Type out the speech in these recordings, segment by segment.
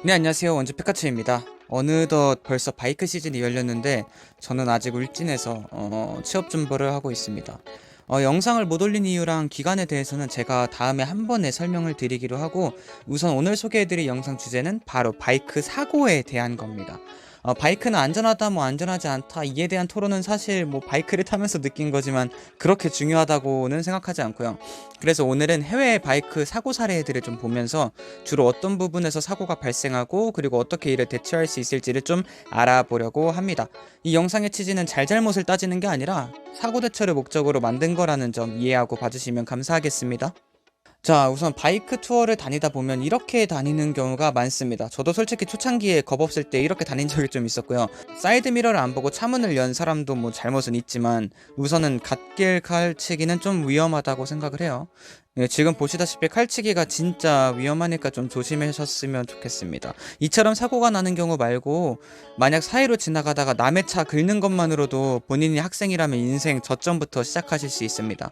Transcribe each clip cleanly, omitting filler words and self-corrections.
네, 안녕하세요. 원주 피카츄입니다. 어느덧 벌써 바이크 시즌이 열렸는데 저는 아직 울진에서 취업 준비를 하고 있습니다. 영상을 못 올린 이유랑 기간에 대해서는 제가 다음에 한 번에 설명을 드리기로 하고, 우선 오늘 소개해드릴 영상 주제는 바로 바이크 사고에 대한 겁니다. 바이크는 안전하다 뭐 안전하지 않다 이에 대한 토론은 사실 뭐 바이크를 타면서 느낀 거지만 그렇게 중요하다고는 생각하지 않고요. 그래서 오늘은 해외 바이크 사고 사례들을 좀 보면서 주로 어떤 부분에서 사고가 발생하고, 그리고 어떻게 이를 대처할 수 있을지를 좀 알아보려고 합니다. 이 영상의 취지는 잘잘못을 따지는 게 아니라 사고 대처를 목적으로 만든 거라는 점 이해하고 봐주시면 감사하겠습니다. 자, 우선 바이크 투어를 다니다 보면 이렇게 다니는 경우가 많습니다. 저도 솔직히 초창기에 겁 없을 때 이렇게 다닌 적이 좀 있었고요. 사이드 미러를 안 보고 차문을 연 사람도 뭐 잘못은 있지만, 우선은 갓길 칼치기는 좀 위험하다고 생각을 해요. 예, 지금 보시다시피 칼치기가 진짜 위험하니까 좀 조심하셨으면 좋겠습니다. 이처럼 사고가 나는 경우 말고, 만약 사이로 지나가다가 남의 차 긁는 것만으로도 본인이 학생이라면 인생 저점부터 시작하실 수 있습니다.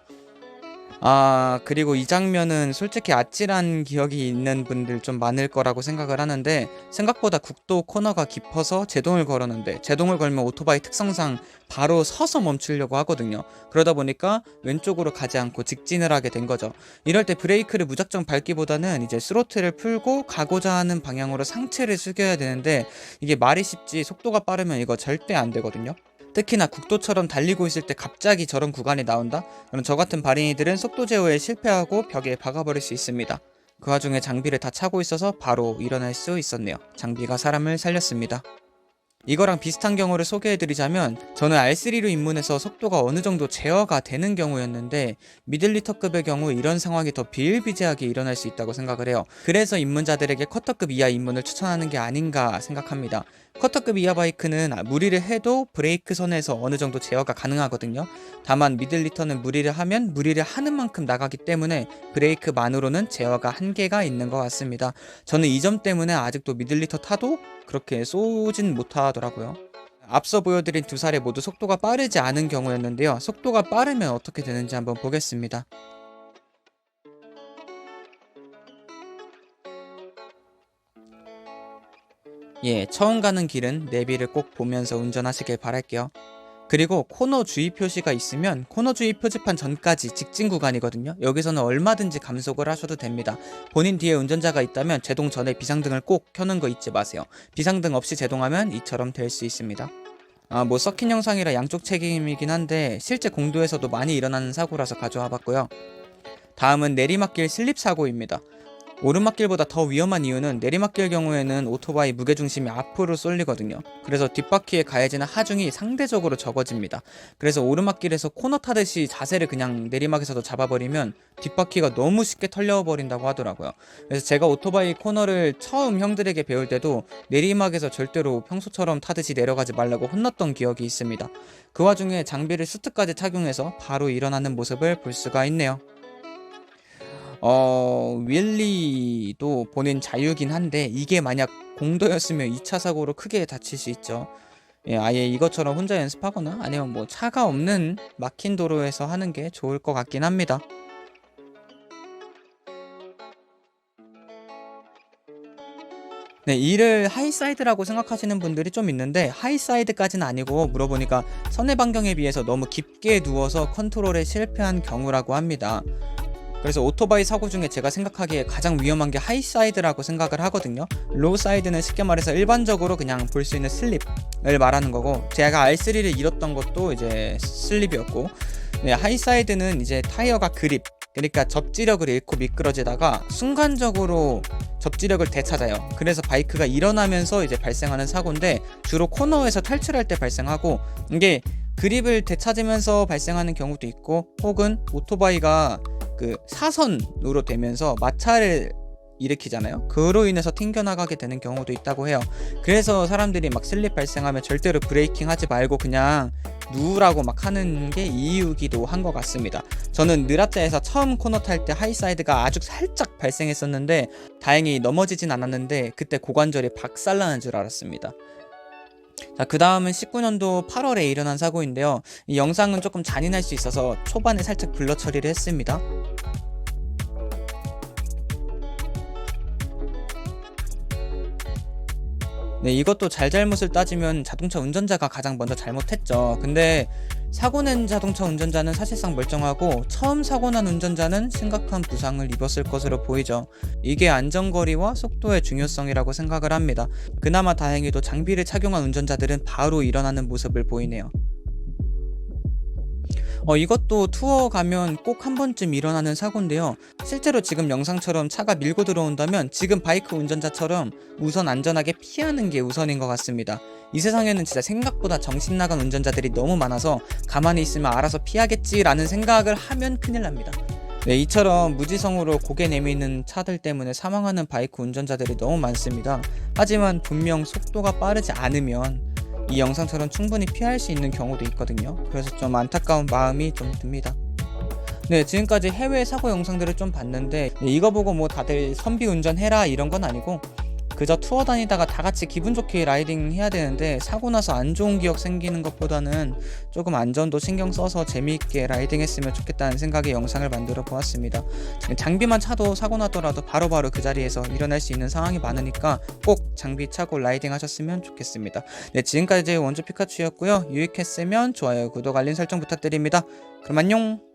그리고 이 장면은 솔직히 아찔한 기억이 있는 분들 좀 많을 거라고 생각을 하는데, 생각보다 국도 코너가 깊어서 제동을 걸었는데, 제동을 걸면 오토바이 특성상 바로 서서 멈추려고 하거든요. 그러다 보니까 왼쪽으로 가지 않고 직진을 하게 된 거죠. 이럴 때 브레이크를 무작정 밟기보다는 이제 스로틀을 풀고 가고자 하는 방향으로 상체를 숙여야 되는데, 이게 말이 쉽지 속도가 빠르면 이거 절대 안 되거든요. 특히나 국도처럼 달리고 있을 때 갑자기 저런 구간이 나온다? 그럼 저 같은 발인이들은 속도 제어에 실패하고 벽에 박아버릴 수 있습니다. 그 와중에 장비를 다 차고 있어서 바로 일어날 수 있었네요. 장비가 사람을 살렸습니다. 이거랑 비슷한 경우를 소개해드리자면, 저는 R3로 입문해서 속도가 어느 정도 제어가 되는 경우였는데, 미들리터급의 경우 이런 상황이 더 비일비재하게 일어날 수 있다고 생각을 해요. 그래서 입문자들에게 커터급 이하 입문을 추천하는 게 아닌가 생각합니다. 커터급 이하 바이크는 무리를 해도 브레이크 선에서 어느 정도 제어가 가능하거든요. 다만 미들리터는 무리를 하면 무리를 하는 만큼 나가기 때문에 브레이크만으로는 제어가 한계가 있는 것 같습니다. 저는 이 점 때문에 아직도 미들리터 타도 그렇게 쏘진 못하더라고요. 앞서 보여드린 두 사례 모두 속도가 빠르지 않은 경우였는데요. 속도가 빠르면 어떻게 되는지 한번 보겠습니다. 예, 처음 가는 길은 내비를 꼭 보면서 운전하시길 바랄게요. 그리고 코너 주의 표시가 있으면 코너 주의 표지판 전까지 직진 구간이거든요. 여기서는 얼마든지 감속을 하셔도 됩니다. 본인 뒤에 운전자가 있다면 제동 전에 비상등을 꼭 켜는 거 잊지 마세요. 비상등 없이 제동하면 이처럼 될 수 있습니다. 뭐 섞인 영상이라 양쪽 책임이긴 한데 실제 공도에서도 많이 일어나는 사고라서 가져와 봤고요. 다음은 내리막길 슬립 사고입니다. 오르막길보다 더 위험한 이유는 내리막길 경우에는 오토바이 무게중심이 앞으로 쏠리거든요. 그래서 뒷바퀴에 가해지는 하중이 상대적으로 적어집니다. 그래서 오르막길에서 코너 타듯이 자세를 그냥 내리막에서도 잡아버리면 뒷바퀴가 너무 쉽게 털려버린다고 하더라고요. 그래서 제가 오토바이 코너를 처음 형들에게 배울 때도 내리막에서 절대로 평소처럼 타듯이 내려가지 말라고 혼났던 기억이 있습니다. 그 와중에 장비를 수트까지 착용해서 바로 일어나는 모습을 볼 수가 있네요. 윌리도 본인 자유긴 한데, 이게 만약 공도였으면 2차 사고로 크게 다칠 수 있죠. 예, 아예 이것처럼 혼자 연습하거나 아니면 뭐 차가 없는 막힌 도로에서 하는 게 좋을 것 같긴 합니다. 네, 이를 하이사이드라고 생각하시는 분들이 좀 있는데, 하이사이드까지는 아니고 물어보니까 선의 반경에 비해서 너무 깊게 누워서 컨트롤에 실패한 경우라고 합니다. 그래서 오토바이 사고 중에 제가 생각하기에 가장 위험한 게 하이사이드라고 생각을 하거든요. 로우사이드는 쉽게 말해서 일반적으로 그냥 볼 수 있는 슬립을 말하는 거고, 제가 R3를 잃었던 것도 이제 슬립이었고, 네, 하이사이드는 이제 타이어가 그립, 그러니까 접지력을 잃고 미끄러지다가 순간적으로 접지력을 되찾아요. 그래서 바이크가 일어나면서 이제 발생하는 사고인데, 주로 코너에서 탈출할 때 발생하고, 이게 그립을 되찾으면서 발생하는 경우도 있고, 혹은 오토바이가 그 사선으로 되면서 마찰을 일으키잖아요. 그로 인해서 튕겨나가게 되는 경우도 있다고 해요. 그래서 사람들이 막 슬립 발생하면 절대로 브레이킹 하지 말고 그냥 누우라고 막 하는 게 이유기도 한 것 같습니다. 저는 느라짜에서 처음 코너 탈 때 하이사이드가 아주 살짝 발생했었는데, 다행히 넘어지진 않았는데 그때 고관절이 박살나는 줄 알았습니다. 자, 그 다음은 19년도 8월에 일어난 사고인데요. 이 영상은 조금 잔인할 수 있어서 초반에 살짝 블러 처리를 했습니다. 네, 이것도 잘잘못을 따지면 자동차 운전자가 가장 먼저 잘못했죠. 근데 사고 낸 자동차 운전자는 사실상 멀쩡하고 처음 사고 난 운전자는 심각한 부상을 입었을 것으로 보이죠. 이게 안전거리와 속도의 중요성이라고 생각을 합니다. 그나마 다행히도 장비를 착용한 운전자들은 바로 일어나는 모습을 보이네요. 이것도 투어 가면 꼭 한 번쯤 일어나는 사고인데요. 실제로 지금 영상처럼 차가 밀고 들어온다면 지금 바이크 운전자처럼 우선 안전하게 피하는 게 우선인 것 같습니다. 이 세상에는 진짜 생각보다 정신 나간 운전자들이 너무 많아서 가만히 있으면 알아서 피하겠지라는 생각을 하면 큰일 납니다. 네, 이처럼 무지성으로 고개 내미는 차들 때문에 사망하는 바이크 운전자들이 너무 많습니다. 하지만 분명 속도가 빠르지 않으면 이 영상처럼 충분히 피할 수 있는 경우도 있거든요. 그래서 좀 안타까운 마음이 좀 듭니다. 네, 지금까지 해외 사고 영상들을 좀 봤는데 이거 보고 뭐 다들 선비 운전해라 이런 건 아니고 그저 투어 다니다가 다 같이 기분 좋게 라이딩 해야 되는데 사고 나서 안 좋은 기억 생기는 것보다는 조금 안전도 신경 써서 재미있게 라이딩 했으면 좋겠다는 생각에 영상을 만들어 보았습니다. 장비만 차도 사고 나더라도 바로바로 그 자리에서 일어날 수 있는 상황이 많으니까 꼭 장비 차고 라이딩 하셨으면 좋겠습니다. 네, 지금까지 원조 피카츄였고요. 유익했으면 좋아요, 구독, 알림 설정 부탁드립니다. 그럼 안녕.